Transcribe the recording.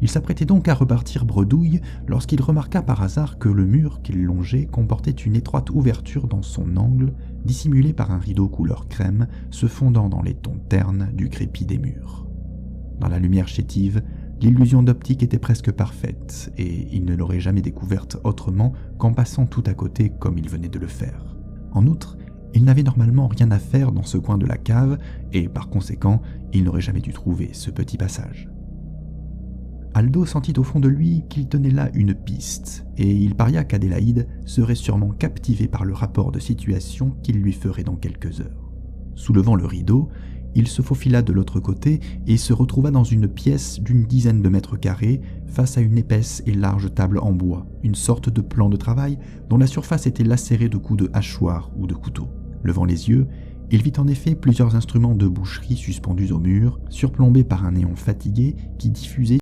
Il s'apprêtait donc à repartir bredouille lorsqu'il remarqua par hasard que le mur qu'il longeait comportait une étroite ouverture dans son angle, dissimulée par un rideau couleur crème se fondant dans les tons ternes du crépi des murs. Dans la lumière chétive, l'illusion d'optique était presque parfaite, et il ne l'aurait jamais découverte autrement qu'en passant tout à côté comme il venait de le faire. En outre, il n'avait normalement rien à faire dans ce coin de la cave, et par conséquent, il n'aurait jamais dû trouver ce petit passage. Aldo sentit au fond de lui qu'il tenait là une piste, et il paria qu'Adélaïde serait sûrement captivée par le rapport de situation qu'il lui ferait dans quelques heures. Soulevant le rideau, il se faufila de l'autre côté et se retrouva dans une pièce d'une dizaine de mètres carrés, face à une épaisse et large table en bois, une sorte de plan de travail dont la surface était lacérée de coups de hachoir ou de couteau. Levant les yeux, il vit en effet plusieurs instruments de boucherie suspendus au mur, surplombés par un néon fatigué qui diffusait